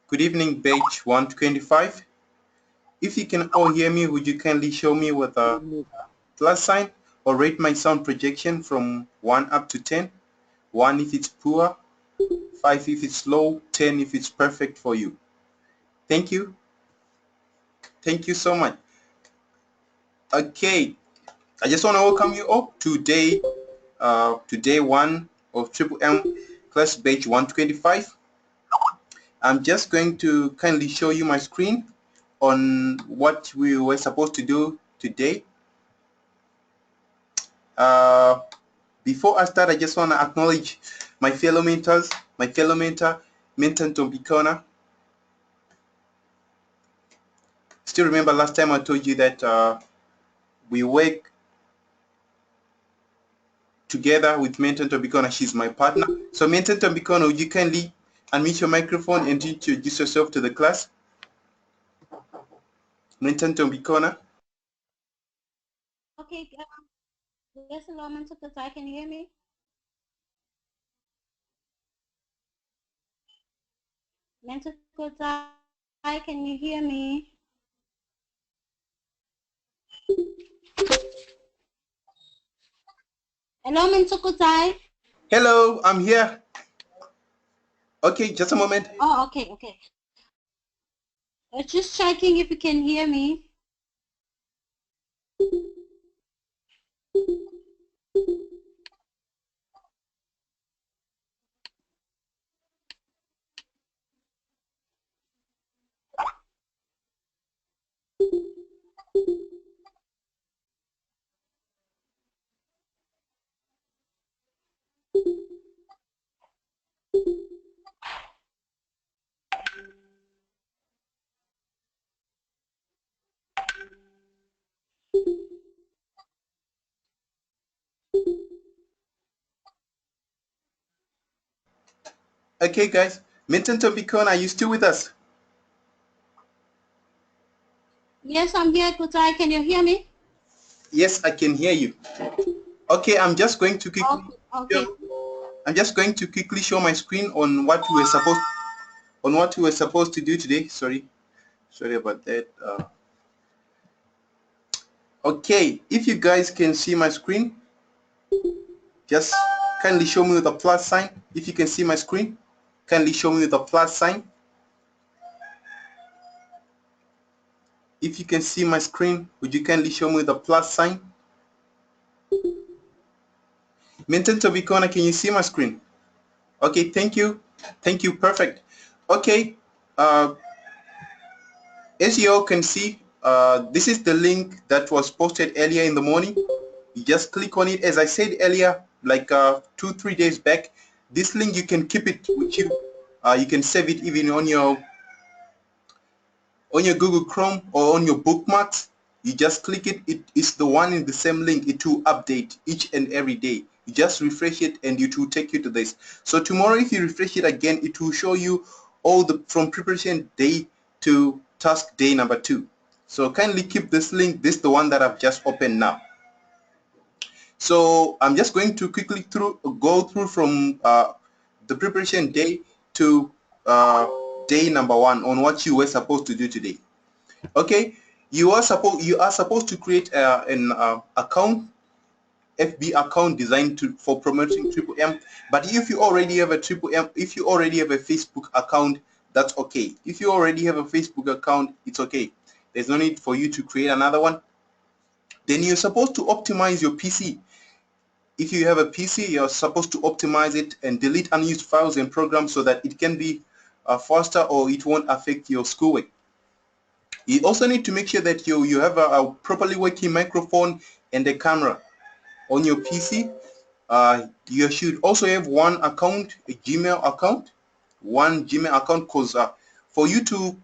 Good evening, batch 125. If you can all hear me, would you kindly show me with a plus sign or rate my sound projection from 1 up to 10? 1 if it's poor, 5 if it's low, 10 if it's perfect for you. Thank you. Thank you so much. Okay, I just want to welcome you all to day 1 of Triple M class batch 125. I'm just going to kindly show you my screen on what we were supposed to do today. Uh, Before I start, I just want to acknowledge my fellow mentors, my fellow mentor, Mentor Tombikona. Still remember last time I told you that we work together with Mentor Tombikona. She's my partner. So Mentor Tombikona, would you kindly unmute your microphone and introduce yourself to the class? Mentor Tombikona. Okay, yes, hello, Mentor Kotai, can you hear me? Mentor Kotai, can you hear me? Hello, Mentor Kotai. Hello, I'm here. Okay, just a moment. Oh, okay. Just checking if you can hear me. Okay, guys. Mentor Tombikona, are you still with us? Yes, I'm here, Kotai. Can you hear me? Yes, I can hear you. Okay, I'm just going to quickly Okay. show my screen on what we were supposed to do today. Sorry about that. Okay, if you guys can see my screen, just kindly show me with a plus sign. If you can see my screen, kindly show me with a plus sign. If you can see my screen, would you kindly show me with a plus sign? Minton Tobicona, can you see my screen? Okay, thank you. Thank you, perfect. Okay, uh, as you all can see, this is the link that was posted earlier in the morning. You just click on it. As I said earlier, like 2-3 days back, this link, you can keep it with you. You can save it even on your Google Chrome or on your bookmarks. You just click it. It is the one in the same link. It will update each and every day. You just refresh it and it will take you to this. So tomorrow, if you refresh it again, it will show you all the from preparation day to task day number 2. So kindly keep this link. This is the one that I've just opened now. So I'm just going to quickly go through from the preparation day to day number 1 on what you were supposed to do today. Okay, you are supposed to create an account, FB account designed for promoting Triple M. But if you already have a Triple M, if you already have a Facebook account, that's okay. If you already have a Facebook account, it's okay. There's no need for you to create another one. Then you're supposed to optimize your PC. If you have a PC, you're supposed to optimize it and delete unused files and programs so that it can be faster or it won't affect your schoolwork. You also need to make sure that you have a properly working microphone and a camera on your PC. You should also have one account, a Gmail account, because for you to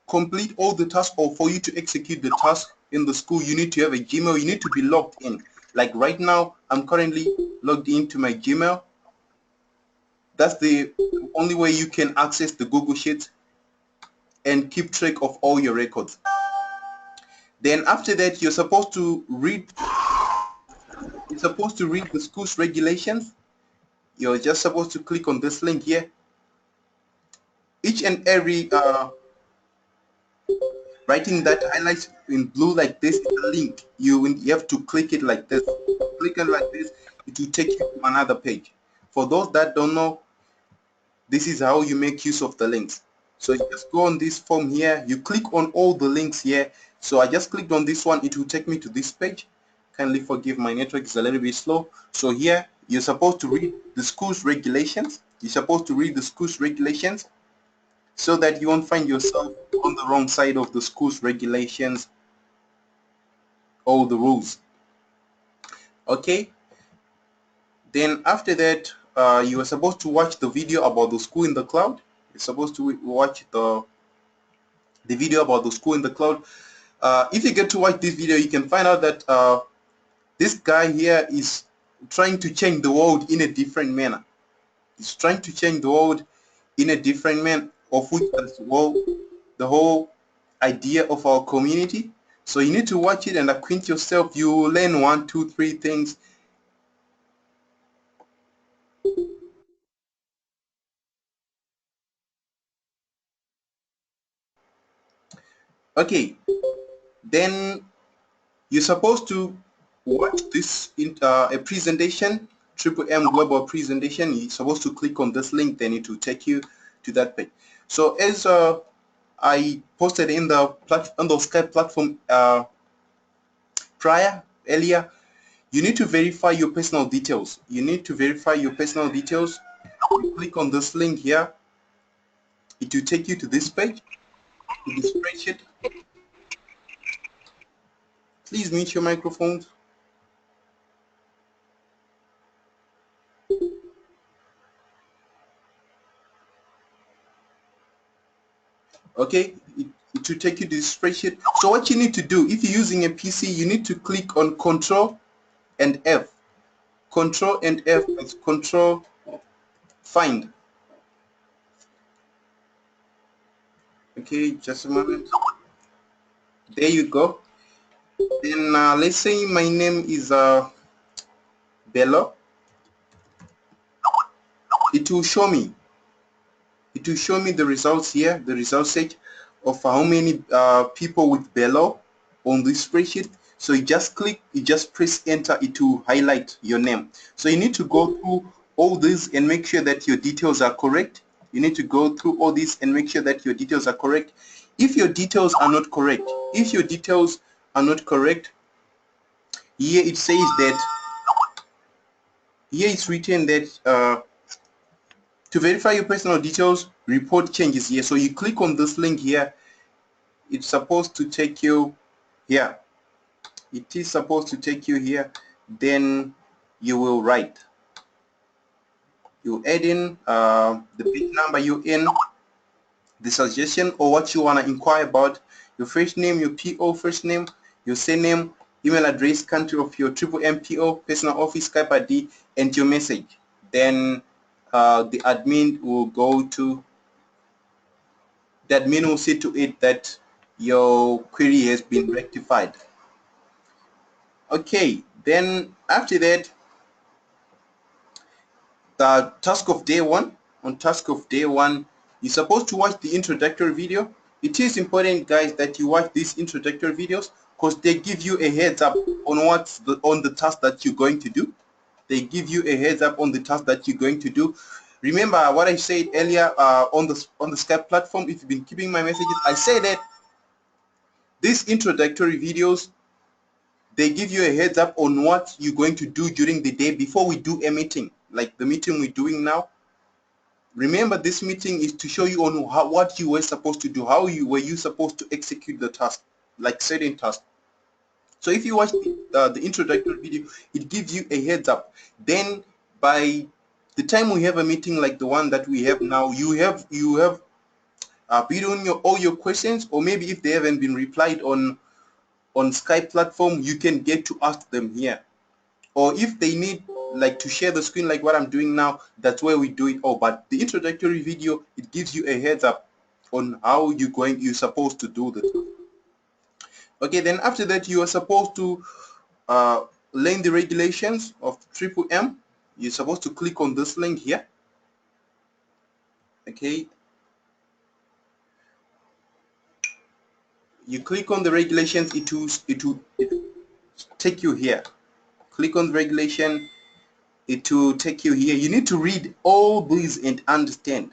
complete all the tasks or for you to execute the task in the school, you need to have a Gmail. You need to be logged in. Like right now, I'm currently logged into my Gmail. That's the only way you can access the Google Sheets and keep track of all your records. Then after that, you're supposed to read the school's regulations. You're just supposed to click on this link here. each and every writing that highlights in blue like this is a link. You have to click it like this. Click it like this, it will take you to another page. For those that don't know, this is how you make use of the links. So you just go on this form here, you click on all the links here. So I just clicked on this one, it will take me to this page. Kindly forgive, my network is a little bit slow. So here you're supposed to read the school's regulations. You're supposed to read the school's regulations so that you won't find yourself on the wrong side of the school's regulations or the rules. Okay, then after that you are supposed to watch the video about the school in the cloud. You're supposed to watch the video about the school in the cloud. If you get to watch this video, you can find out that this guy here is trying to change the world in a different manner. He's trying to change the world in a different manner, of which is the whole idea of our community. So you need to watch it and acquaint yourself. You will learn 1, 2, 3 things. Okay, then you're supposed to watch this in a presentation, Triple M Global presentation. You're supposed to click on this link, then it will take you to that page. So as I posted in the Skype platform earlier, you need to verify your personal details. You need to verify your personal details. You click on this link here. It will take you to this page, to the spreadsheet. Please mute your microphones. Okay, it will take you to the spreadsheet. So what you need to do, if you're using a PC, you need to click on Control and F. Control and F is Control Find. Okay, just a moment. There you go. Then let's say my name is Bello. It will show me. It will show me the results here, the results set of how many people with Bello on this spreadsheet. So you just click, you just press enter, it will highlight your name. So you need to go through all this and make sure that your details are correct. You need to go through all this and make sure that your details are correct. If your details are not correct, here it says that, here it's written that to verify your personal details, report changes here. So you click on this link here. It's supposed to take you here. It is supposed to take you here. Then you will write. You add in the page number you in, the suggestion or what you want to inquire about, your first name, your PO first name, your surname, email address, country of your triple MPO, personal office, Skype ID, and your message. Then the admin will see to it that your query has been rectified. Okay, then after that, the task of day one. On task of day one, you're supposed to watch the introductory video. It is important, guys, that you watch these introductory videos because they give you a heads up on on the task that you're going to do. They give you a heads up on the task that you're going to do. Remember what I said earlier on the Skype platform. If you've been keeping my messages, I said that these introductory videos, they give you a heads up on what you're going to do during the day before we do a meeting, like the meeting we're doing now. Remember, this meeting is to show you on what you were supposed to do, how were you supposed to execute the task, like certain task. So if you watch the introductory video, it gives you a heads up. Then by the time we have a meeting like the one that we have now, you have put on all your questions, or maybe if they haven't been replied on Skype platform, you can get to ask them here. Or if they need like to share the screen like what I'm doing now, that's where we do it all. But the introductory video, it gives you a heads up on how you're supposed to do this. Okay, then after that, you are supposed to learn the regulations of Triple M. You're supposed to click on this link here. Okay, you click on the regulations, it will take you here. Click on the regulation, it will take you here. You need to read all these and understand.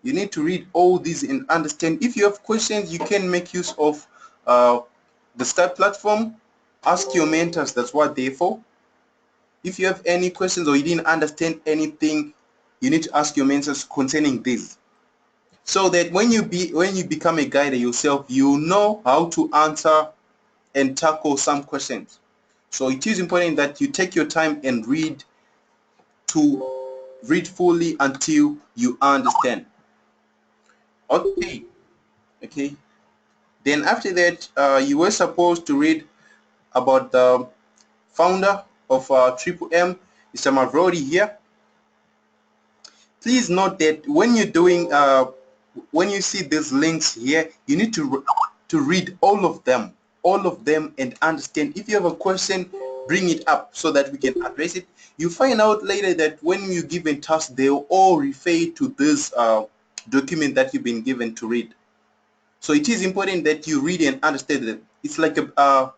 You need to read all these and understand. If you have questions, you can make use of the Skype platform. Ask your mentors, that's what they're for. If you have any questions or you didn't understand anything, you need to ask your mentors concerning this, so that when you become a guide yourself, you know how to answer and tackle some questions. So it is important that you take your time and read fully until you understand. Okay. Then after that, you were supposed to read about the founder of Triple M, Mr. Mavrodi here. Please note that when you're doing when you see these links here, you need to read all of them and understand. If you have a question, bring it up so that we can address it. You find out later that when you given tasks, they'll all refer to this document that you've been given to read. So it is important that you read and understand that it's like a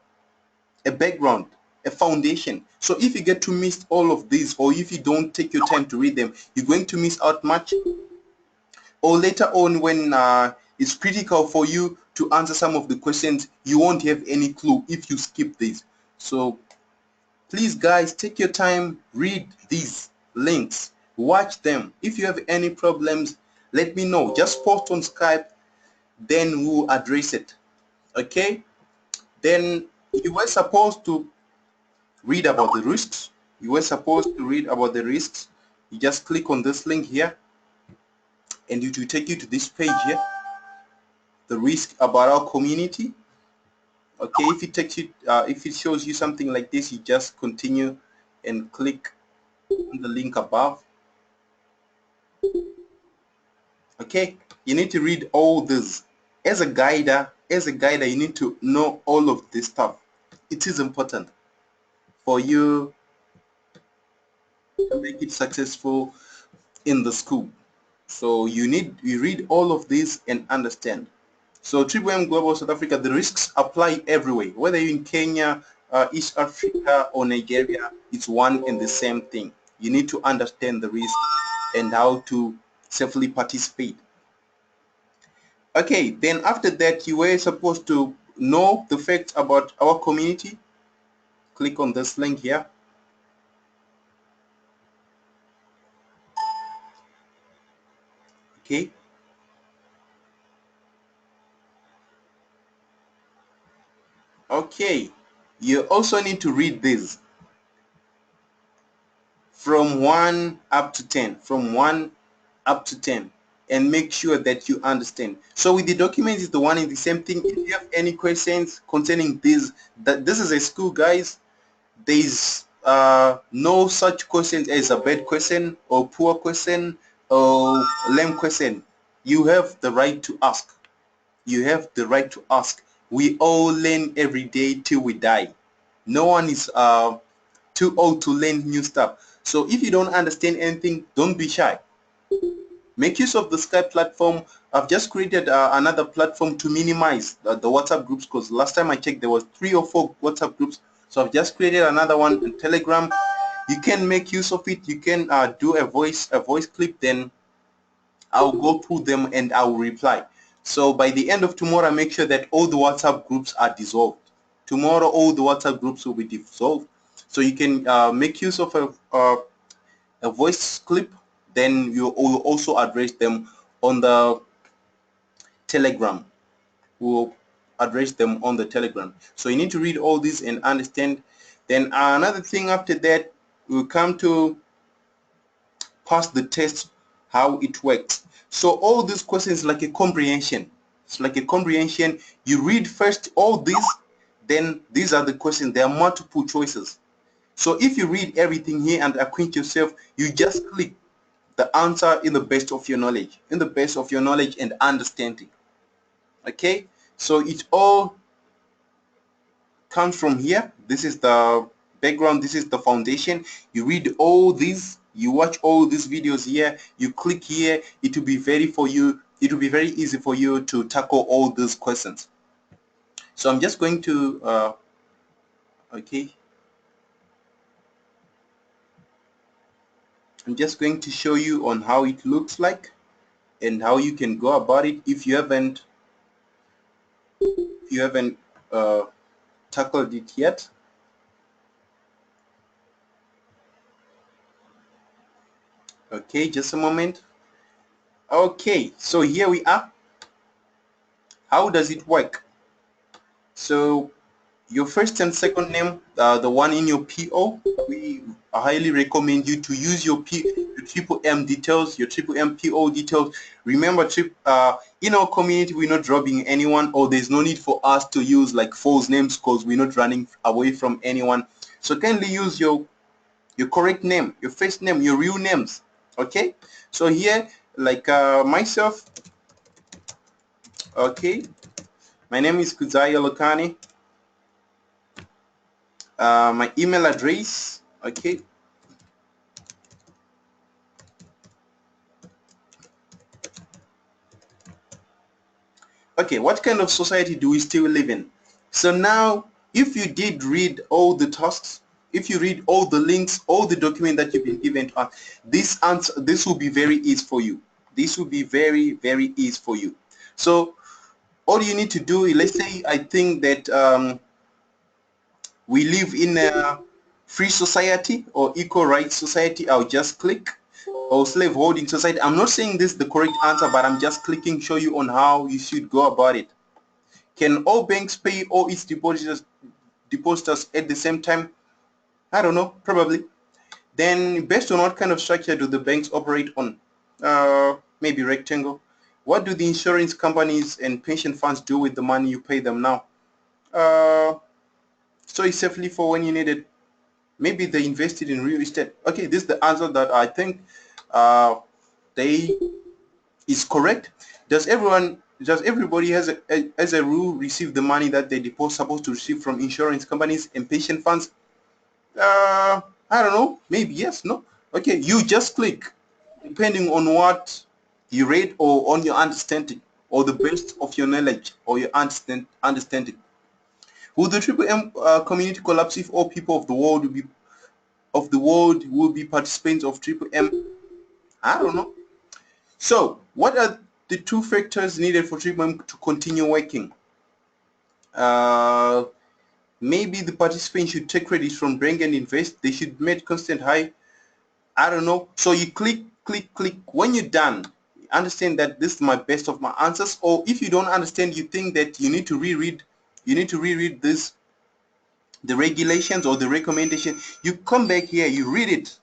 background, a foundation. So if you get to miss all of these, or if you don't take your time to read them, you're going to miss out much. Or later on, when it's critical for you to answer some of the questions, you won't have any clue if you skip these. So please guys, take your time, read these links, watch them. If you have any problems, let me know. Just post on Skype, then we'll address it. Okay? Then you were supposed to read about the risks. You were supposed to read about the risks. You just click on this link here and it will take you to this page here, the risk about our community. Okay, if it takes you if it shows you something like this, you just continue and click on the link above. Okay, you need to read all this. As a guider, you need to know all of this stuff. It is important for you to make it successful in the school. So you read all of this and understand. So Triple M Global South Africa, the risks apply everywhere. Whether you're in Kenya, East Africa or Nigeria, it's one and the same thing. You need to understand the risk and how to safely participate. Okay, then after that, you were supposed to know the facts about our community. Click on this link here. Okay. Okay, you also need to read this from 1 up to 10, from 1 up to 10, and make sure that you understand. So with the documents, it's the one and the same thing. If you have any questions concerning this, that this is a school, guys, there is no such questions as a bad question or poor question or lame question. You have the right to ask. You have the right to ask. We all learn every day till we die. No one is too old to learn new stuff. So if you don't understand anything, don't be shy. Make use of the Skype platform. I've just created another platform to minimize the WhatsApp groups, because last time I checked there was 3 or 4 WhatsApp groups. So I've just created another one in Telegram. You can make use of it. You can do a voice clip, then I'll go through them and I'll reply. So by the end of tomorrow, make sure that all the WhatsApp groups are dissolved. Tomorrow, all the WhatsApp groups will be dissolved. So you can make use of a voice clip, then you will also address them on the Telegram. We'll address them on the Telegram. So you need to read all this and understand. Then another thing after that, we'll come to pass the test, how it works. So all these questions like a comprehension. It's like a comprehension. You read first all these, then these are the questions. There are multiple choices. So if you read everything here and acquaint yourself, you just click the answer in the best of your knowledge, and understanding. Okay, so it all comes from here. This is the background, this is the foundation. You read all these, you watch all these videos here, you click here. It will be very easy for you to tackle all these questions. So I'm just going to okay, I'm just going to show you on how it looks like and how you can go about it if you haven't uh, tackled it yet. Okay, just a moment. Okay, so here we are. How does it work? So your first and second name, the one in your PO, we highly recommend you to use your triple M details, your triple M PO details. Remember, in our community, we're not robbing anyone, or there's no need for us to use like false names because we're not running away from anyone. So kindly use your correct name, your first name, your real names. Okay. So here, like myself, okay, my name is Kuzai Lokani. My email address, okay, okay, what kind of society do we still live in? So now, if you did read all the tasks, if you read all the links, all the document that you've been given to us, this will be very easy for you. This will be very, very easy for you. So all you need to do is, let's say I think that we live in a free society or equal rights society. I'll just click, or slave holding society. I'm not saying this is the correct answer, but I'm just clicking show you on how you should go about it. Can all banks pay all its depositors at the same time? I don't know, probably. Then based on what kind of structure do the banks operate on? Maybe rectangle. What do the insurance companies and pension funds do with the money you pay them now? Store it safely for when you need it. Maybe they invested in real estate. Okay, this is the answer that I think they is correct. Does everybody has as a rule receive the money that they supposed to receive from insurance companies and pension funds? I don't know, maybe yes, no. Okay, you just click depending on what you read or on your understanding or the best of your knowledge or your understanding. Will the triple M community collapse if all people of the world will be participants of triple M? I don't know. So what are the two factors needed for triple M to continue working? Maybe the participants should take credit from Bank and Invest. They should make constant high. I don't know. So you click. When you're done, understand that this is my best of my answers. Or if you don't understand, you think that you need to reread. You need to reread this, the regulations or the recommendation. You come back here. You read it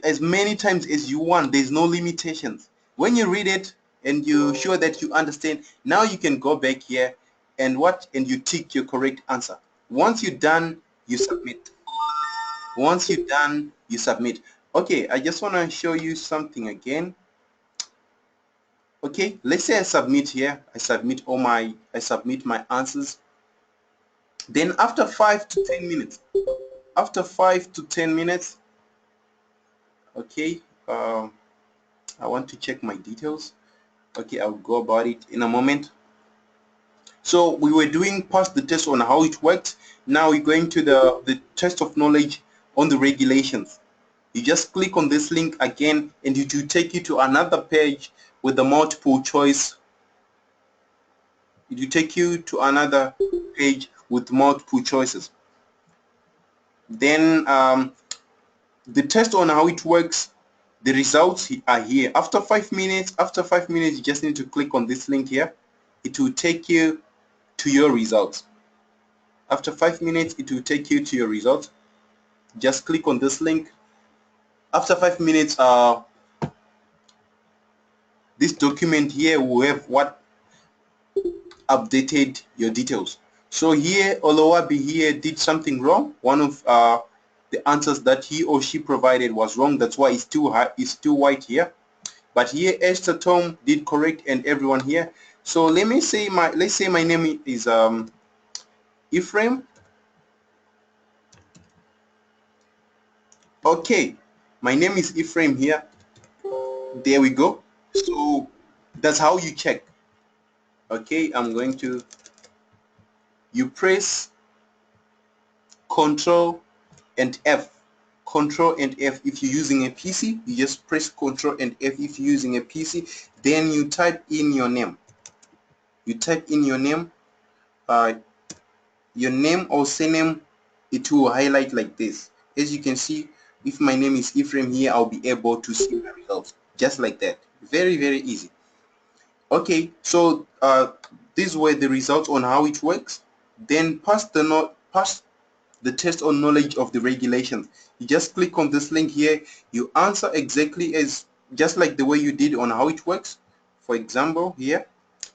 as many times as you want. There's no limitations. When you read it and you're sure that you understand, now you can go back here and you tick your correct answer. Once you're done, you submit. Once you're done, you submit. Okay, I just want to show you something again. Okay, let's say I submit here. I submit my answers. Then after 5 to 10 minutes, okay, I want to check my details. Okay, I'll go about it in a moment. So we were doing past the test on how it works. Now we're going to the test of knowledge on the regulations. You just click on this link again and it will take you to another page with the multiple choice. It will take you to another page with multiple choices. Then the test on how it works, the results are here. After 5 minutes, you just need to click on this link here. It will take you to your results. After 5 minutes, it will take you to your results. Just click on this link. After 5 minutes, this document here will have what updated your details. So here, Olowabi here did something wrong. One of the answers that he or she provided was wrong. That's why it's still white here. But here, Esther Tom did correct, and everyone here. So let's say my name is Ephraim. Okay, my name is Ephraim here. There we go. So that's how you check. Okay, I'm going to you press Control and F. Control and F if you're using a PC. You just press Control and F if you're using a PC. Then you type in your name. You type in your name or surname. It will highlight like this. As you can see, if my name is Ephraim here, I'll be able to see the results just like that. Very, very easy. Okay, so these were the results on how it works. Then pass the test on knowledge of the regulations. You just click on this link here. You answer exactly as just like the way you did on how it works. For example, here,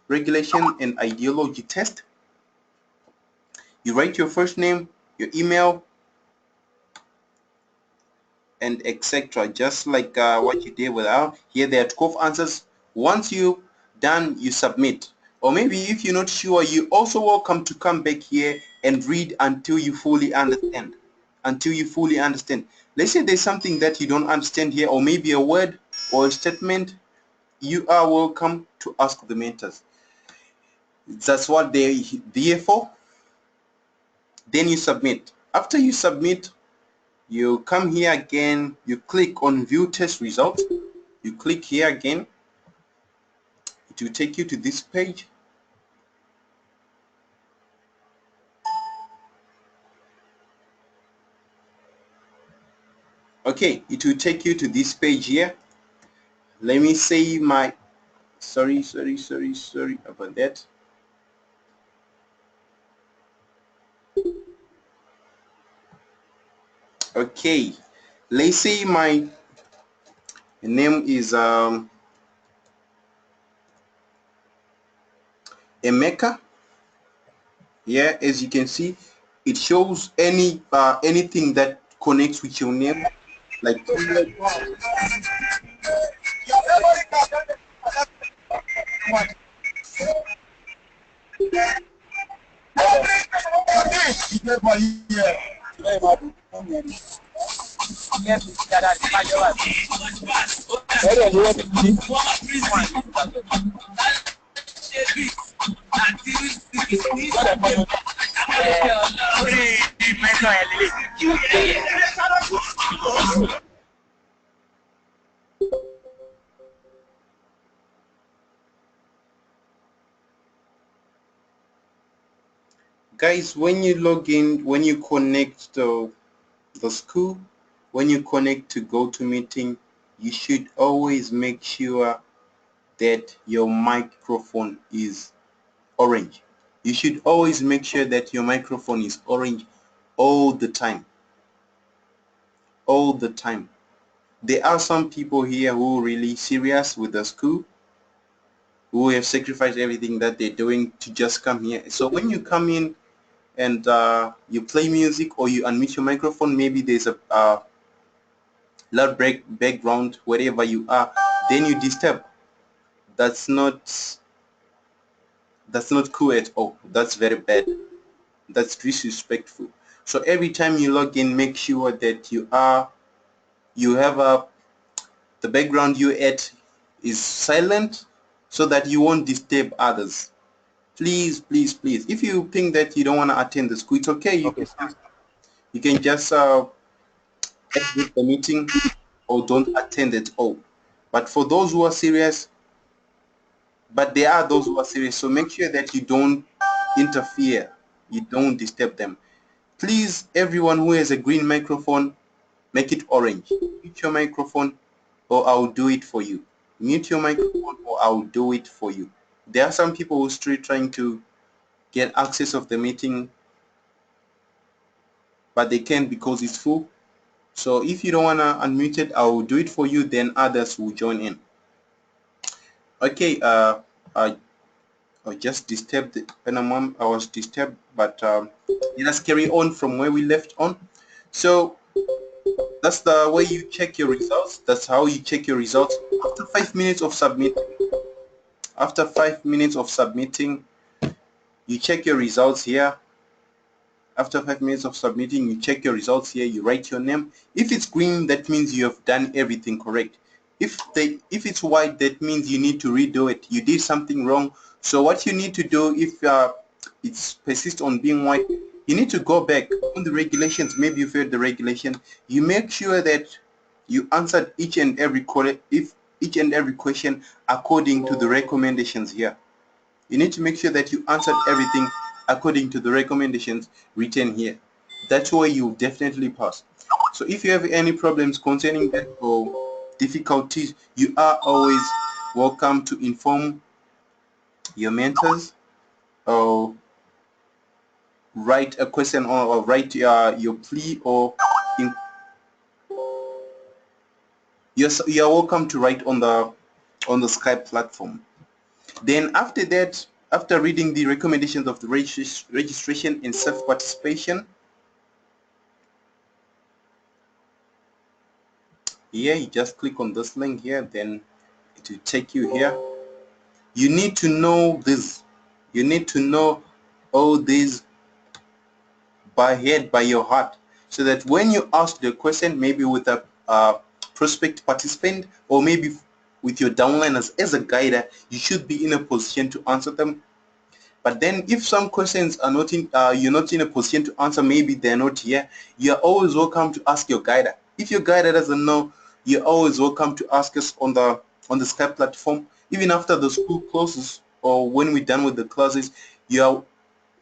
regulation and ideology test. You write your first name, your email, and etc. Just like what you did without. Here there are 12 answers. Once you done, you submit. Or maybe if you're not sure, you're also welcome to come back here and read until you fully understand. Until you fully understand. Let's say there's something that you don't understand here, or maybe a word or a statement. You are welcome to ask the mentors. That's what they're there for. Then you submit. After you submit, you come here again, you click on view test results. You click here again. It will take you to this page. Okay, it will take you to this page here. Let me say my sorry about that. Okay, let's say my name is Emeka. Yeah, as you can see, it shows anything that connects with your name, like guys, when you log in, when you connect to the school, when you connect to GoToMeeting, you should always make sure that your microphone is orange. You should always make sure that your microphone is orange all the time. All the time. There are some people here who are really serious with the school, who have sacrificed everything that they're doing to just come here. So when you come in and you play music or you unmute your microphone, maybe there's a loud background wherever you are, then you disturb. That's not cool at all. That's very bad. That's disrespectful. So every time you log in, make sure that you have the background you're at is silent, so that you won't disturb others. Please, please, please. If you think that you don't want to attend the school, it's okay. You can just exit the meeting or don't attend at all. But for those who are serious, there are those who are serious, so make sure that you don't interfere, you don't disturb them. Please, everyone who has a green microphone, make it orange. Mute your microphone or I'll do it for you. Mute your microphone or I'll do it for you. There are some people who are still trying to get access of the meeting, but they can't because it's full. So if you don't want to unmute it, I will do it for you, then others will join in. Okay, I just disturbed the Panama. I was disturbed, but let us carry on from where we left on. So that's the way you check your results. That's how you check your results. After 5 minutes of submitting, you check your results here. After 5 minutes of submitting, you check your results here. You write your name. If it's green, that means you have done everything correct. If it's white, that means you need to redo it. You did something wrong. So what you need to do, if it persists on being white, you need to go back on the regulations. Maybe you failed the regulation. You make sure that you answered each and every question according to the recommendations here. You need to make sure that you answered everything according to the recommendations written here. That's why you definitely pass. So if you have any problems concerning that or difficulties, you are always welcome to inform your mentors or write a question or write your plea, or you're welcome to write on the Skype platform. Then after that, after reading the recommendations of the registration and self-participation, here you just click on this link here, then it will take you here. You need to know this. You need to know all these by head, by your heart, so that when you ask the question, maybe with a prospect participant or maybe with your downliners as a guider, you should be in a position to answer them. But then if some questions are not in, you're not in a position to answer, maybe they're not here, you're always welcome to ask your guider. If your guider doesn't know, you're always welcome to ask us on the Skype platform. Even after the school closes or when we're done with the classes, you're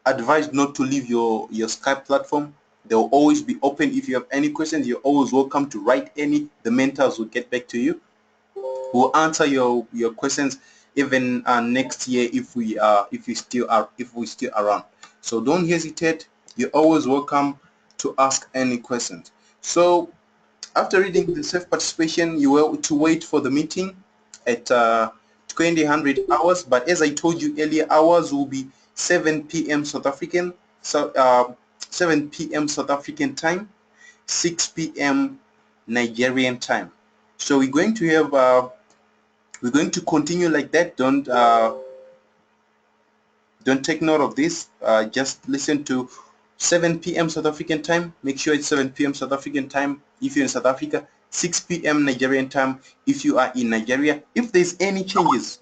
advised not to leave your Skype platform. They'll always be open. If you have any questions, you're always welcome to write any. The mentors will get back to you. We'll answer your questions even next year if we're still around. So don't hesitate. You're always welcome to ask any questions. So after reading the self-participation, you will to wait for the meeting at 2000 hours. But as I told you earlier, hours will be 7 p.m. South African, so 7 p.m. South African time, 6 p.m. Nigerian time. So we're going to have we're going to continue like that. Don't take note of this. Just listen to 7 p.m. South African time. Make sure it's 7 p.m. South African time if you're in South Africa, 6 p.m. Nigerian time if you are in Nigeria. If there's any changes,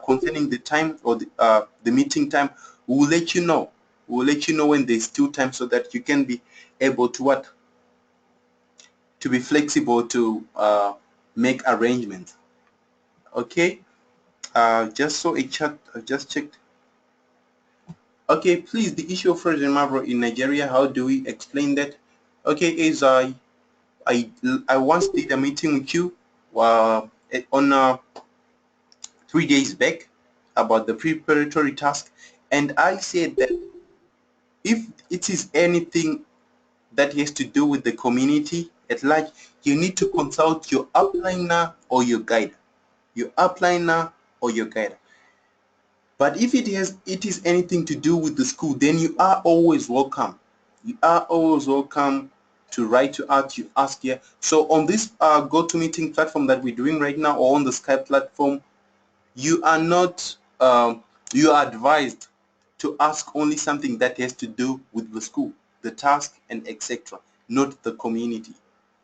concerning the time or the meeting time, we'll let you know. We'll let you know when there's still time, so that you can be able to be flexible to make arrangements. Okay. Just saw a chat. I just checked. Okay, please, the issue of Frozen Marble in Nigeria, how do we explain that? Okay, is I once did a meeting with you on 3 days back about the preparatory task, and I said that if it is anything that has to do with the community at large, you need to consult your upliner or your guide. But if it is anything to do with the school, then you are always welcome. You are always welcome to write to us, to ask here. So on this GoToMeeting platform that we're doing right now, or on the Skype platform, you are not you are advised to ask only something that has to do with the school, the task, and etc., not the community.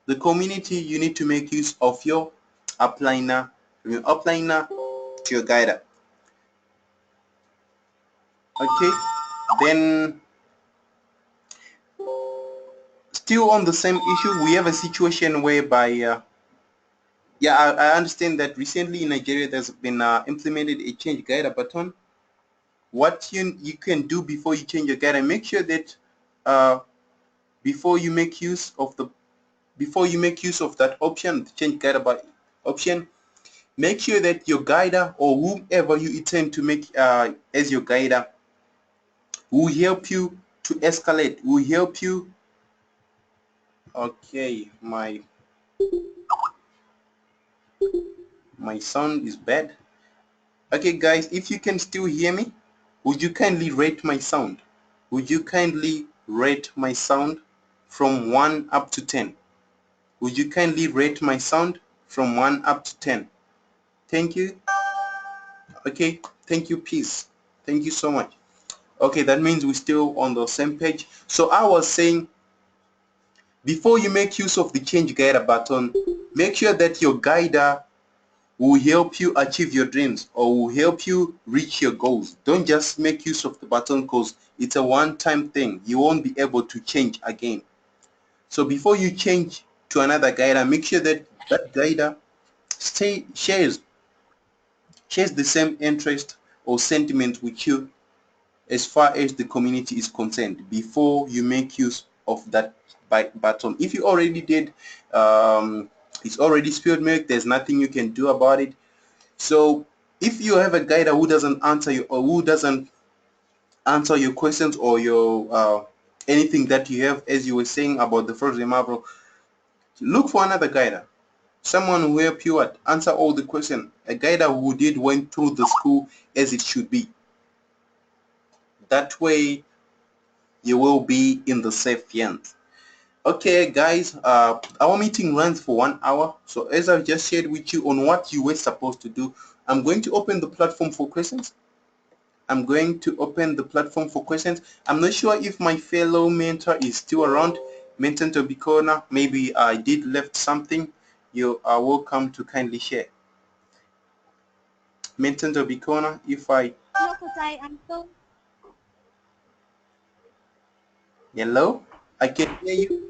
The community, you need to make use of your upliner, to your guider. Okay, then still on the same issue, we have a situation whereby yeah, I understand that recently in Nigeria there's been implemented a change guider button. What you can do before you change your guider, make sure that before you make use of that option, the change guider button option, make sure that your guider or whomever you intend to make as your guider will help you to escalate, will help you. Okay, my sound is bad. Okay guys, if you can still hear me, would you kindly rate my sound? Would you kindly rate my sound from 1 up to 10? Would you kindly rate my sound from 1 up to 10? Thank you. Okay, thank you, peace. Thank you so much. Okay, that means we're still on the same page. So I was saying, before you make use of the change guider button, make sure that your guider will help you achieve your dreams or will help you reach your goals. Don't just make use of the button because it's a one-time thing. You won't be able to change again. So before you change to another guide, make sure that that guide shares the same interest or sentiment with you as far as the community is concerned before you make use of that button. If you already did, it's already spilled milk, there's nothing you can do about it. So if you have a guide who doesn't answer you or who doesn't answer your questions or your anything that you have, as you were saying about the first Marvel, look for another guide, someone who help you answer all the questions, a guide who went through the school as it should be. That way you will be in the safe hands. Okay guys, our meeting runs for 1 hour, so as I've just shared with you on what you were supposed to do, I'm going to open the platform for questions. I'm not sure if my fellow mentor is still around. Mentor Tobikona, maybe I did left something. You are welcome to kindly share. Mentor Tobikona, if I... Hello, Kotai. I'm so... Hello? I can hear you.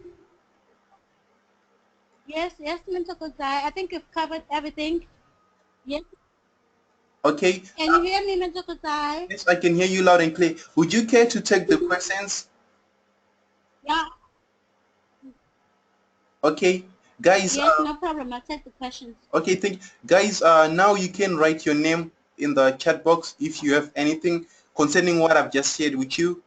Yes, Mr. Kotai. I think you've covered everything. Yes. Okay. Can you hear me, Mr. Kotai? Yes, I can hear you loud and clear. Would you care to take the questions? Yeah. Okay. Guys, yes, no problem. I'll take the questions. Okay, thank you. Guys, now you can write your name in the chat box if you have anything concerning what I've just shared with you,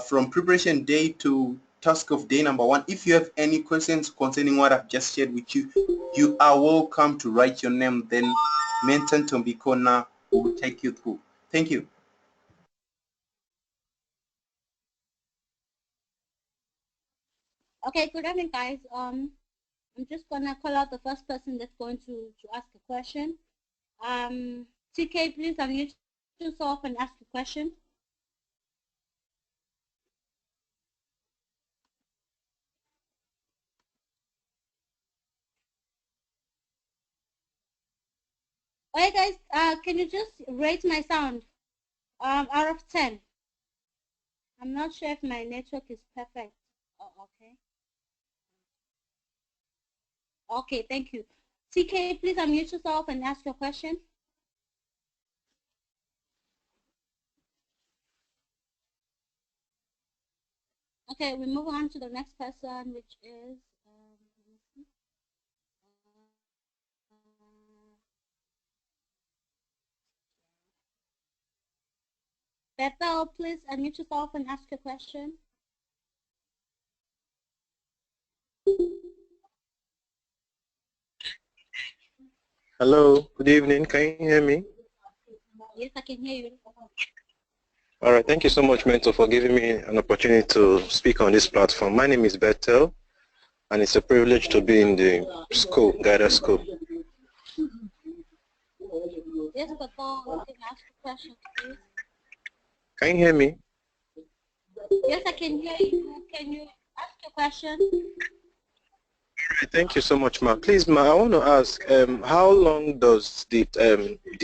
from preparation day to task of day number 1. If you have any questions concerning what I've just shared with you, you are welcome to write your name, then Mentor Tombikona will take you through. Thank you. Okay, good evening, guys. I'm just gonna call out the first person that's going to ask a question. TK, please unmute yourself and ask a question. Okay, guys, can you just rate my sound out of 10? I'm not sure if my network is perfect. Oh, okay. Okay, thank you. TK, please unmute yourself and ask your question. Okay, we move on to the next person, which is Bethel. Please unmute yourself and ask your question. Hello, good evening. Can you hear me? Yes, I can hear you. All right, thank you so much, Mentor, for giving me an opportunity to speak on this platform. My name is Bethel, and it's a privilege to be in the school, guided school. Yes, Bethel, you can ask a question, please. Can you hear me? Yes, I can hear you. Can you ask your question? Thank you so much, Ma. Please, Ma, I want to ask, how long does the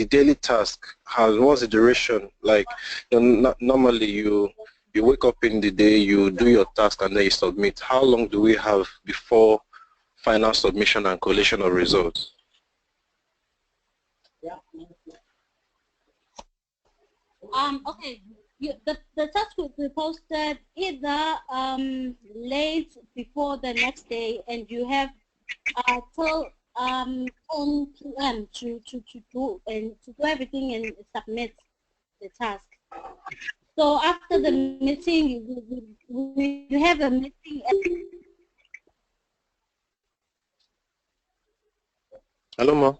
daily task, what's the duration? Like, normally you wake up in the day, you do your task, and then you submit. How long do we have before final submission and collation of results? Okay. The task will be posted either late before the next day, and you have till 10 p.m. to do everything and submit the task. So after the meeting, we have a meeting. Hello, Ma.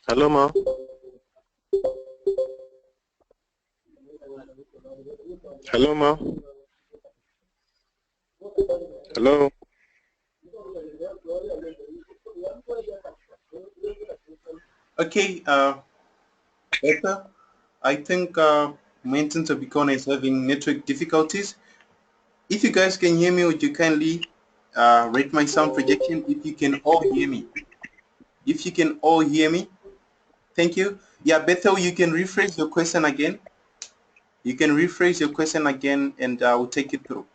Hello, Ma. Hello, Ma. Hello. Okay, Becca, I think Mentor Tobikona is having network difficulties. If you guys can hear me, would you kindly rate my sound projection if you can all hear me. If you can all hear me, thank you. Yeah, Bethel, you can rephrase your question again. You can rephrase your question again, and I will take it through.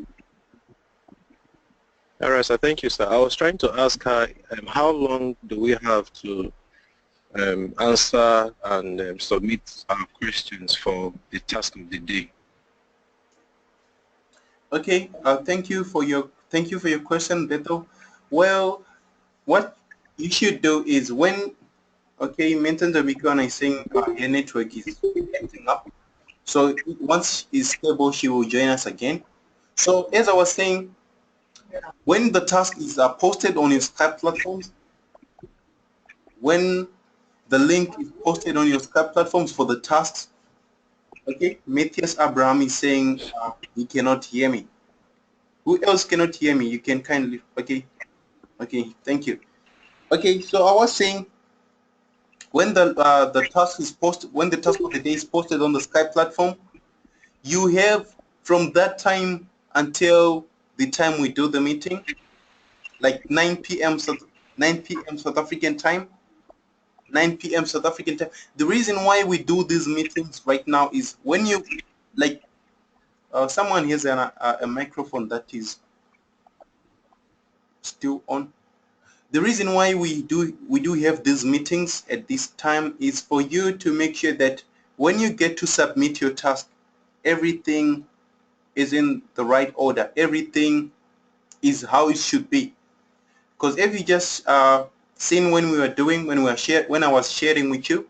All right, so thank you, sir. I was trying to ask her how long do we have to answer and submit our questions for the task of the day? Okay, thank you for your question, Bethel. Well, what you should do is when Menton Domicon is saying her network is acting up. So once it's stable, she will join us again. So as I was saying, when the task is posted on your Skype platforms, when the link is posted on your Skype platforms for the tasks, okay, Matthias Abraham is saying he cannot hear me. Who else cannot hear me? You can kindly, okay, thank you. Okay, so I was saying, when the task is posted, when the task of the day is posted on the Skype platform, you have from that time until the time we do the meeting, like 9 p.m. South African time. 9 p.m. South African time. The reason why we do these meetings right now is when you, like, someone has a microphone that is still on. The reason why we do have these meetings at this time is for you to make sure that when you get to submit your task, everything is in the right order. Everything is how it should be. Because if you just seen when I was sharing with you,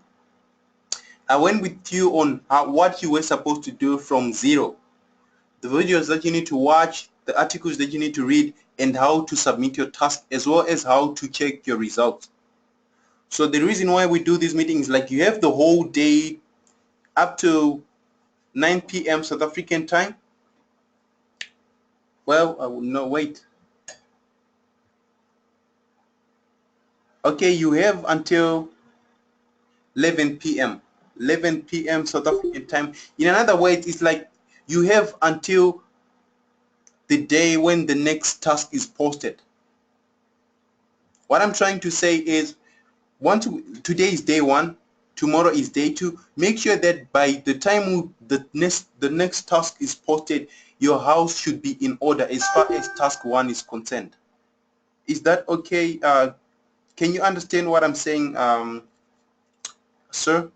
I went with you on what you were supposed to do from zero. The videos that you need to watch, the articles that you need to read, and how to submit your task, as well as how to check your results. So the reason why we do these meetings, like, you have the whole day up to 9 p.m. South African time. Well, I will not wait. Okay, you have until 11 p.m. 11 p.m. South African time. In another words, it's like you have until the day when the next task is posted. What I'm trying to say is, today is day 1, tomorrow is day 2. Make sure that by the time the next task is posted, your house should be in order as far as task 1 is concerned. Is that okay? Can you understand what I'm saying, sir?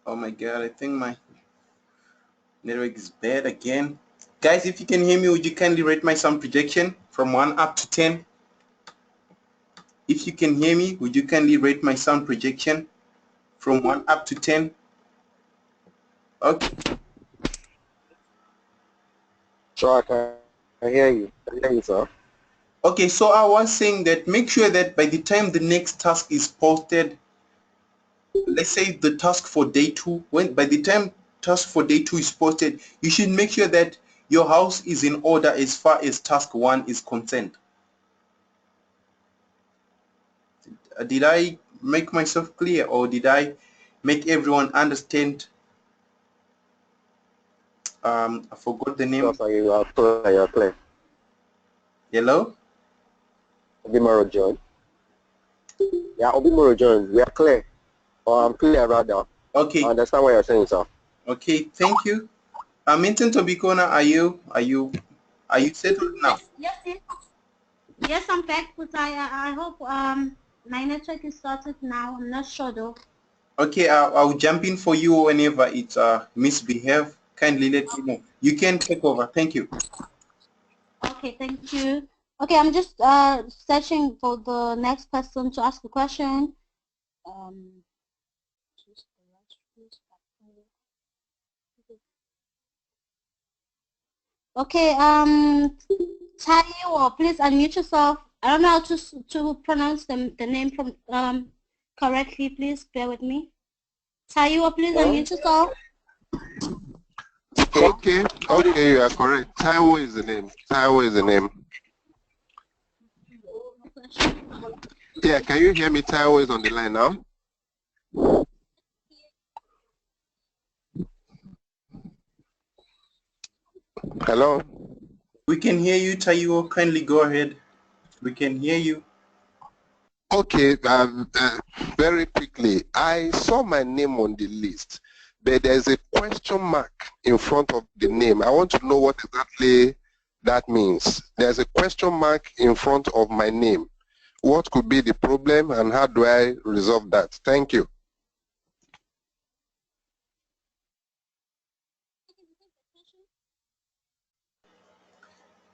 Oh my God, I think my network is bad again. Guys, if you can hear me, would you kindly rate my sound projection from 1 up to 10? If you can hear me, would you kindly rate my sound projection from 1 up to 10? Okay. Sure, I hear you. I hear you, sir. Okay, so I was saying that make sure that by the time the next task is posted, let's say the task for day 2, by the time task for day 2 is posted, you should make sure that your house is in order as far as task 1 is concerned. Did I make myself clear, or did I make everyone understand? I forgot the name. Sir, you are clear. You are clear. Hello? Obimoro John. Yeah, Obimoro John. We are clear. Or I'm clear rather. Okay. I understand what you're saying, sir. Okay, thank you. Minton Tobikona, are you settled now? Yes, I'm back, but I hope my network is sorted now. I'm not sure though. Okay, I'll jump in for you whenever it's misbehave. Kindly let me know. You can take over. Thank you. Okay, thank you. Okay, I'm just searching for the next person to ask a question. Okay, Taiwo, please unmute yourself. I don't know how to pronounce the name from correctly. Please bear with me. Taiwo, please unmute yourself. Okay, you are correct. Taiwo is the name. Taiwo is the name. Yeah, can you hear me? Taiwo is on the line now. Hello? We can hear you, Tayo. Kindly go ahead. We can hear you. Okay, very quickly. I saw my name on the list, but there's a question mark in front of the name. I want to know what exactly that means. There's a question mark in front of my name. What could be the problem and how do I resolve that? Thank you.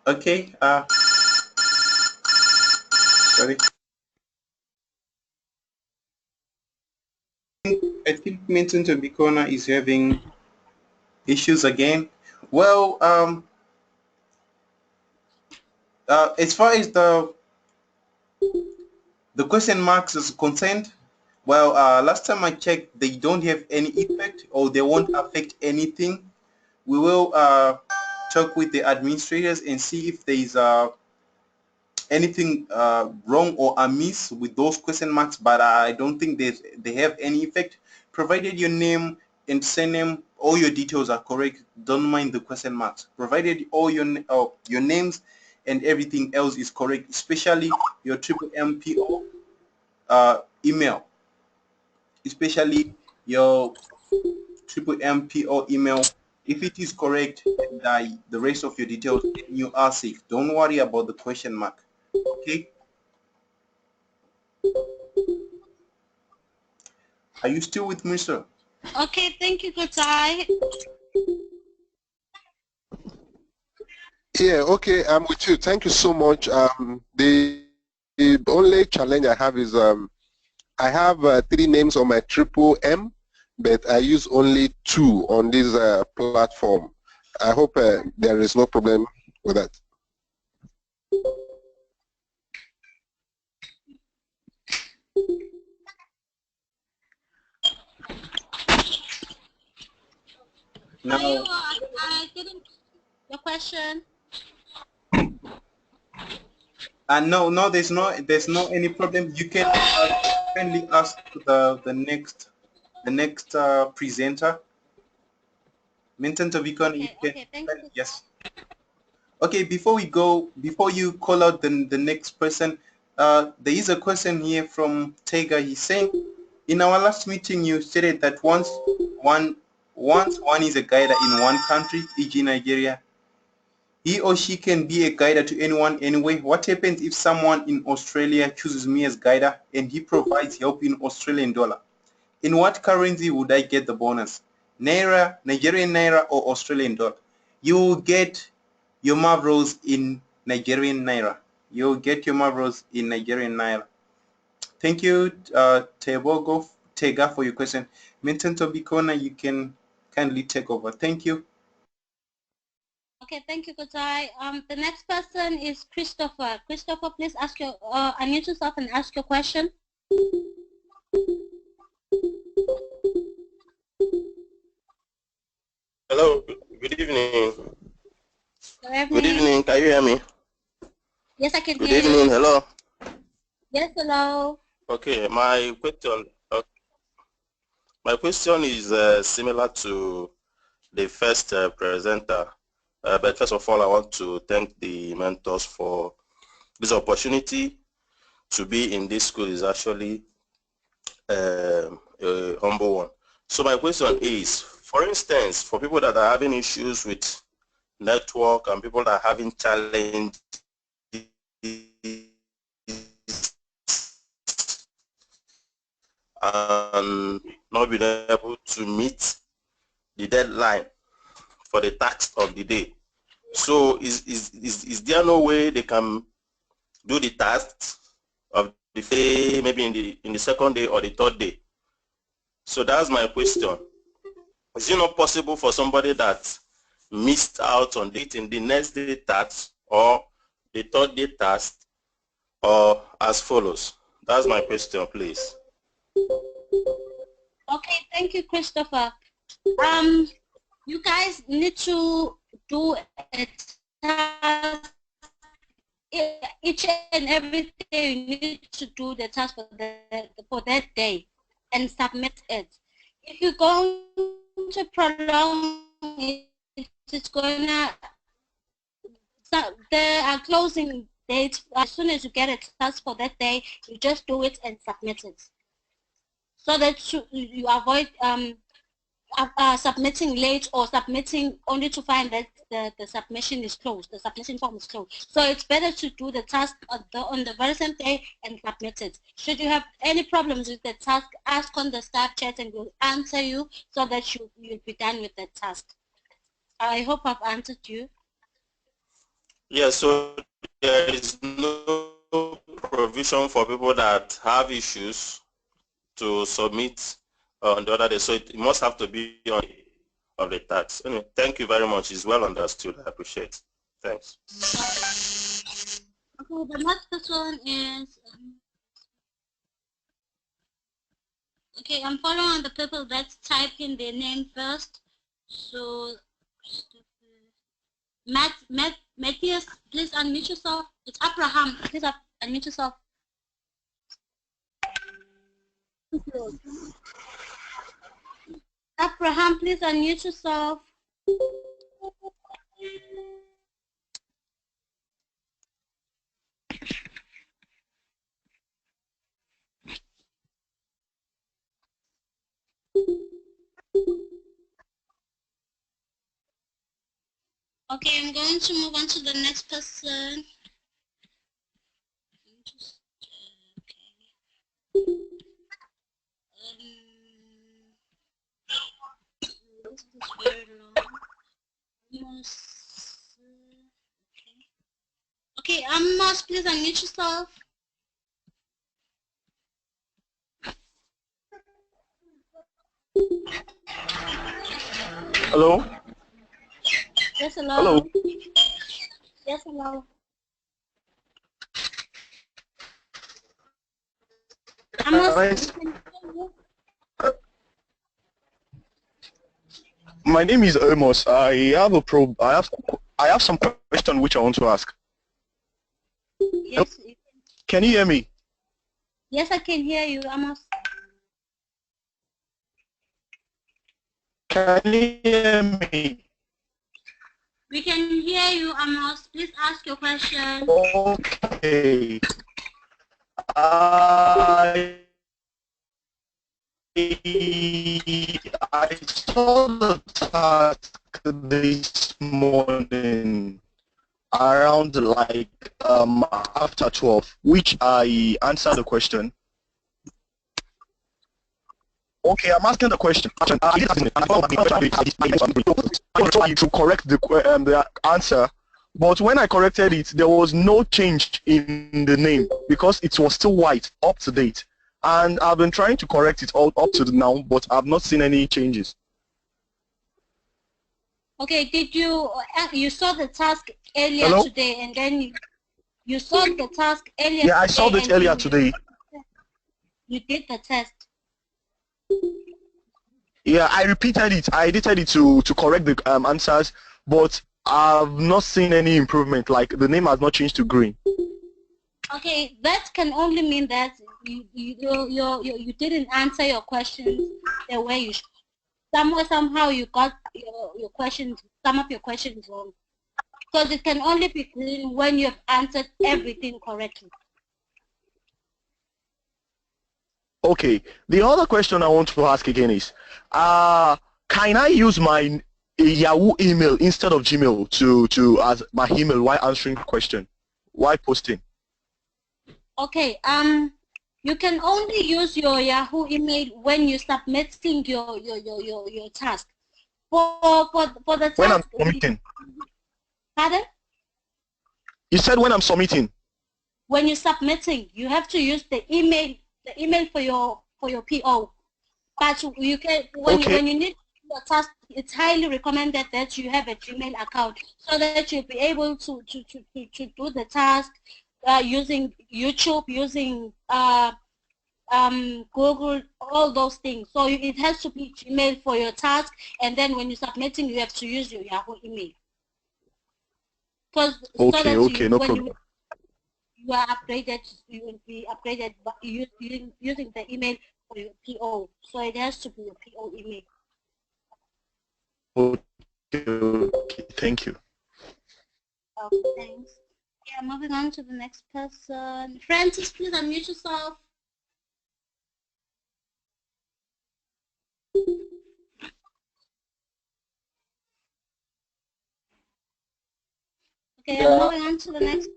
Okay. Sorry. I think Minton Tobicona is having issues again. Well, as far as the question marks is concerned, well, last time I checked, they don't have any effect or they won't affect anything. We will talk with the administrators and see if there is anything wrong or amiss with those question marks, but I don't think they have any effect. Provided your name and surname, all your details are correct, don't mind the question marks. Provided all your names and everything else is correct, especially your triple MPO email, especially your triple MPO email. If it is correct and the rest of your details, you are safe. Don't worry about the question mark. Okay. Are you still with me, sir? Okay, thank you, Kotai. Yeah, okay, I'm with you. Thank you so much. The only challenge I have is I have 3 names on my triple M, but I use only 2 on this platform. I hope there is no problem with that. No. I didn't your question. No, there's no any problem. You can kindly ask the next presenter, Minton Tobicon. You Okay, can, okay, thank you. yes. Okay, before you call out the next person, there is a question here from Tega. He's saying, in our last meeting, you stated that once one is a guide in one country, e.g. Nigeria, he or she can be a guider to anyone anyway. What happens if someone in Australia chooses me as guider and he provides help in Australian dollar? In what currency would I get the bonus? Naira, Nigerian Naira, or Australian dollar? You will get your Mavros in Nigerian Naira. You'll get your Mavros in Nigerian Naira. Thank you, Tega, for your question. Minton Tobicona, you can kindly take over. Thank you. Okay, thank you, Kotai. The next person is Christopher. Christopher, please ask your unmute yourself and ask your question. Hello, good evening. Good evening, can you hear me? Yes, I can Good hear evening, you. hello. Yes, hello. Okay, my question is similar to the first presenter, but first of all, I want to thank the mentors for this opportunity to be in this school. Is actually a humble one. So my question is, for instance, for people that are having issues with network and people that are having challenges and not being able to meet the deadline for the task of the day. So is there no way they can do the tasks of the day maybe in the second day or the third day? So that's my question. Is it not possible for somebody that missed out on it in the next day task or the third day task, or as follows? That's my question, please. Okay, thank you, Christopher. You guys need to do a task each and every day. You need to do the task for that day and submit it. If you're going to prolong it, it's gonna there are closing dates. As soon as you get a task for that day, you just do it and submit it, so that you avoid submitting late or submitting only to find that the submission is closed, the submission form is closed. So it's better to do the task on the very same day and submit it. Should you have any problems with the task, ask on the staff chat and we'll answer you so that you'll be done with the task. I hope I've answered you. Yeah, so there is no provision for people that have issues to submit on the other day, so it must have to be on of the tax. Anyway, thank you very much. It's well understood. I appreciate it. Thanks. Okay, the next one is okay. I'm following the people that type in their name first. So Matthias, please unmute yourself. It's Abraham. Please unmute yourself. Abraham, please unmute yourself. Okay, I'm going to move on to the next person. This is very long. Okay, Amos, please unmute yourself. Hello? Yes, hello. Hello? Yes, hello. Amos, My name is Amos. I have some question which I want to ask. yes, Can you hear me? yes, I can hear you, Amos. Can you hear me? We can hear you, Amos. Please ask your question. Okay. I saw the task this morning around like after 12, which I answered the question. Okay, I'm asking the question. I tried to correct the answer, but when I corrected it, there was no change in the name because it was still white, up to date. And I've been trying to correct it all up to now, but I've not seen any changes. Okay, did you saw the task earlier Hello? today, and then you saw the task earlier? Yeah, I saw it earlier today. You did the test. Yeah, I repeated it. I edited it to correct the answers, but I've not seen any improvement. Like the name has not changed to green. Okay, that can only mean that you didn't answer your questions the way you should. Somehow you got your questions, some of your questions wrong. Because it can only be green when you've answered everything correctly. Okay. The other question I want to ask again is, can I use my Yahoo email instead of Gmail to as my email while answering the question, while posting? Okay. You can only use your Yahoo email when you're submitting your task. For the task. When I'm submitting. Pardon? You said when I'm submitting. When you're submitting, you have to use the email for your PO. But you can when you need your task, it's highly recommended that you have a Gmail account so that you'll be able to do the task using YouTube, using Google, all those things. So it has to be Gmail for your task, and then when you're submitting, you have to use your Yahoo email. Because no problem. You are upgraded, you will be upgraded by using the email for your PO. So it has to be your PO email. Okay, thank you. Okay, thanks. Yeah, moving on to the next person. Francis, please unmute yourself. Okay, I'm moving on to the next.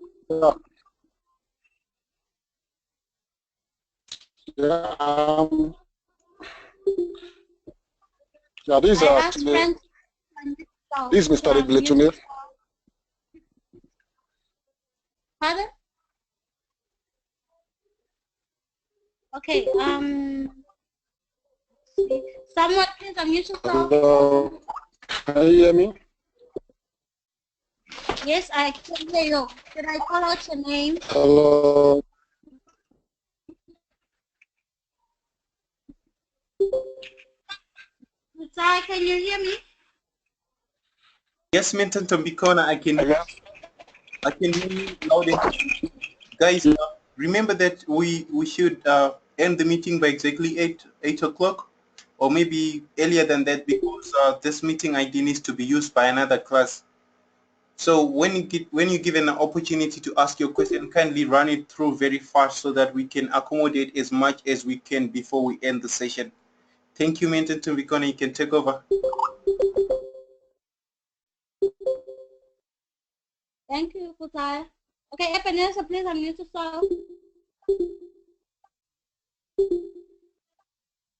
Yeah, this is Mr. Regulatunil. Pardon? Okay, someone please unmute yourself. Hello. Can you hear me? Yes, I can hear you. Should I call out your name? Hello. Sorry, can you hear me? Yes, Milton Tombikona, I can hear you loud and clear. Guys, remember that we should end the meeting by exactly 8 o'clock, or maybe earlier than that, because this meeting ID needs to be used by another class. So when you given an opportunity to ask your question, kindly run it through very fast so that we can accommodate as much as we can before we end the session. Thank you, Milton Tombikona. You can take over. Thank you, Kutai. Okay, Ebenezer, please unmute yourself.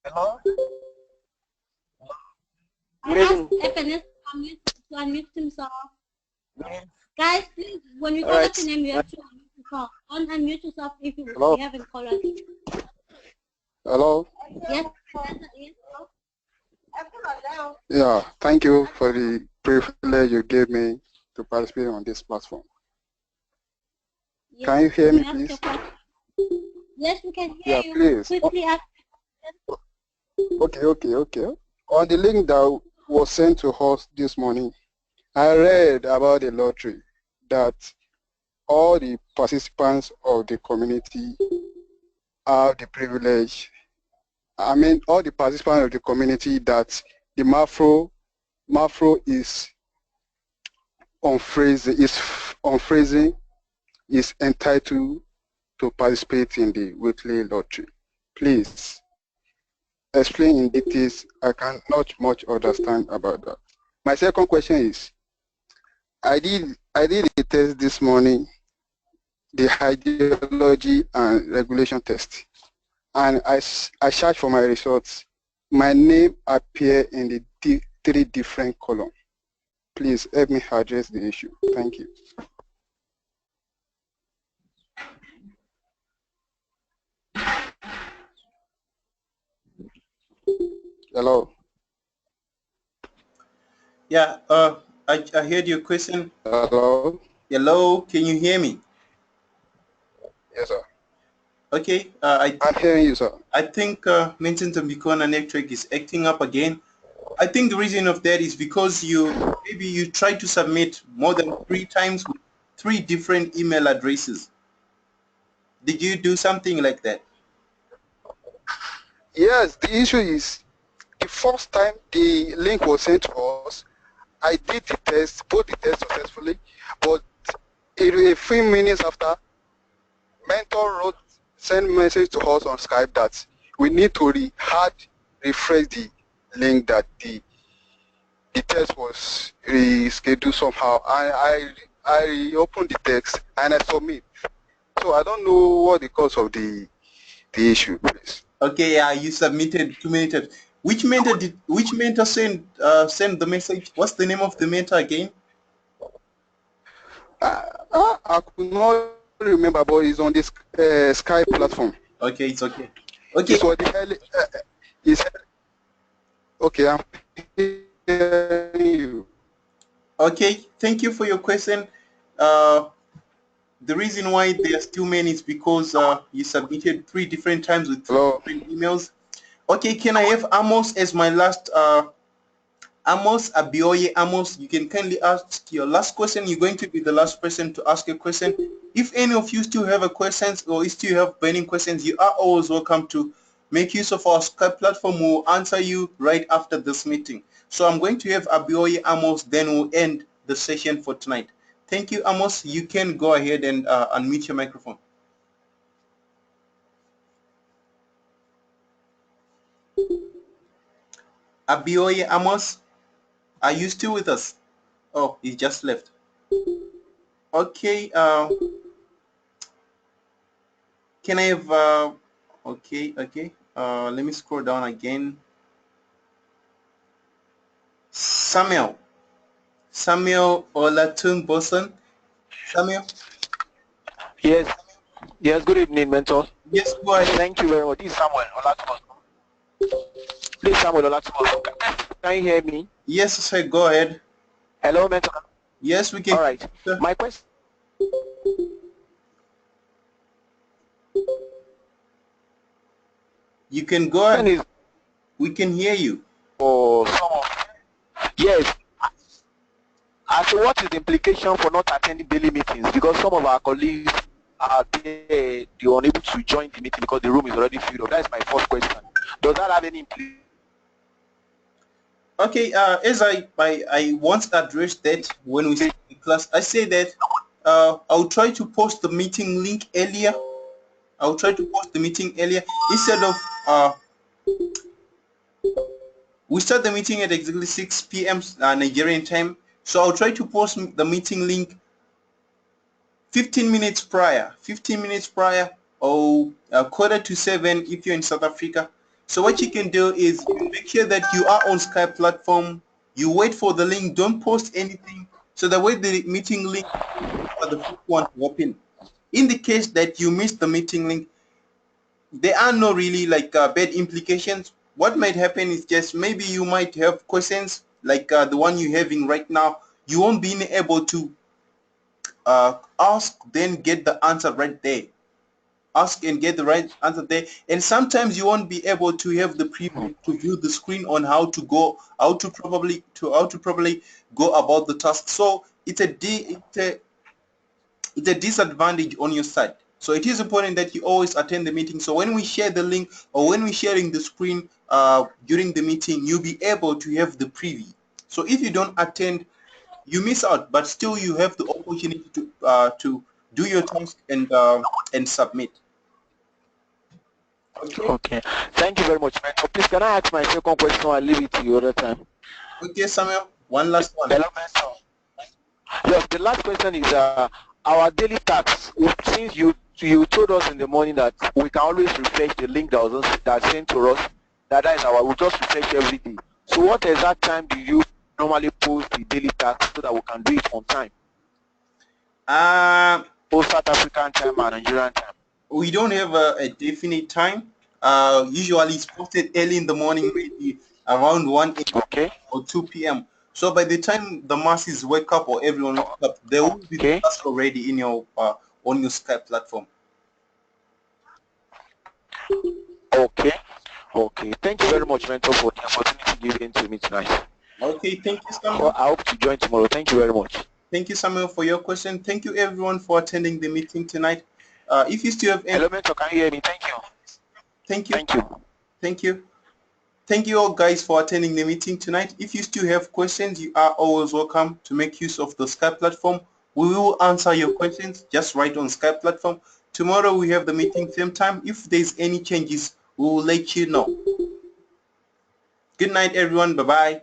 Hello? I asked Ebenezer to unmute himself. Guys, please, when you call out your name, you have to unmute yourself. Don't unmute yourself if you haven't called out. Hello? Yes, Yeah, thank you for the privilege you gave me to participate on this platform. yes. Can you hear me, please? Yes, we can hear you. Please. Quickly ask. Okay. On the link that was sent to us this morning, I read about the lottery that all the participants of the community have the privilege. I mean, all the participants of the community that the Mafro is unphrasing, is entitled to participate in the weekly lottery. Please explain in details. I cannot much understand about that. My second question is, I did a test this morning, the hydrology and regulation test, and I searched for my results. My name appeared in the 3 different columns. Please help me address the issue. Thank you. Hello. Yeah, I heard your question. Hello. Hello, can you hear me? Yes, sir. Okay, I'm hearing you, sir. I think Milton Tombikona network is acting up again. I think the reason of that is because maybe you tried to submit more than 3 times with 3 different email addresses. Did you do something like that? Yes, the issue is the first time the link was sent to us, I did the test, both the tests successfully, but a few minutes after, mentor sent message to us on Skype that we need to refresh the link, that the test was rescheduled somehow. I opened the text and I submit. So I don't know what the cause of the issue is. Okay, yeah, you submitted 2 minutes. Which mentor sent the message? What's the name of the mentor again? I could not remember, but it's on this Skype platform. Okay, it's okay. Okay. It's what the hell is. Okay, I'm hearing you. Okay, thank you for your question. The reason why there's too many is because you submitted 3 different times with 3 different emails. Okay, can I have Amos as my last? Amos Abioye. Amos, you can kindly ask your last question. You're going to be the last person to ask a question. If any of you still have a question or still have burning questions, you are always welcome to make use of our Skype platform. We'll answer you right after this meeting. So I'm going to have Abioye Amos, then we'll end the session for tonight. Thank you, Amos. You can go ahead and unmute your microphone. Abioye Amos, are you still with us? Oh, he just left. Okay. Can I have? Okay. Let me scroll down again. Samuel Olatunbosan. Samuel. Yes. Good evening, mentor. Yes, go ahead. Thank you very much. This is Samuel Olatunbosan. Can you hear me? Yes, sir. Go ahead. Hello, mentor. Yes, we can. All right. My question. You can go ahead. We can hear you. Oh, yes. So what is the implication for not attending daily meetings? Because some of our colleagues are there, they are unable to join the meeting because the room is already filled up. That is my first question. Does that have any implication? Okay, as I once addressed that when we started the class, I said that I'll try to post the meeting link earlier. Instead of we start the meeting at exactly 6 p.m. Nigerian time. So I'll try to post the meeting link 15 minutes prior, or 6:45 if you're in South Africa. So what you can do is you make sure that you are on Skype platform. You wait for the link. Don't post anything. So that way the meeting link for the first one to open. In the case that you miss the meeting link, there are no really like bad implications. What might happen is just maybe you might have questions like the one you're having right now. You won't be able to ask, then get the answer right there. Ask and get the right answer there. And sometimes you won't be able to have the preview to view the screen on how to properly go about the task. So it's a disadvantage on your side. So it is important that you always attend the meeting. So when we share the link or when we're sharing the screen during the meeting, you'll be able to have the preview. So if you don't attend, you miss out, but still you have the opportunity to do your task and submit. Okay. Thank you very much, mentor. Please, can I ask my second question? I'll leave it to you other time. Okay, Samuel. One last one. Hello, mentor. Yes, the last question is our daily tasks. Since you told us in the morning that we can always refresh the link that's sent to us, that is we just refresh every day. So what exact time do you normally post the daily tasks so that we can do it on time? Both South African time and Nigerian time. We don't have a definite time. Usually it's posted early in the morning, maybe around 1 a.m. or 2 p.m. So by the time the masses wake up or everyone wakes up, there will be the task already in your on your Skype platform. Okay. Thank you very much, mentor, for the opportunity given to me tonight. Okay, thank you, Samuel. I hope to join tomorrow. Thank you very much. Thank you, Samuel, for your question. Thank you, everyone, for attending the meeting tonight. If you still have any... Hello, mentor, can you hear me? Thank you. Thank you all guys for attending the meeting tonight. If you still have questions, you are always welcome to make use of the Skype platform. We will answer your questions just right on Skype platform. Tomorrow we have the meeting same time. If there's any changes, we will let you know. Good night, everyone. Bye-bye.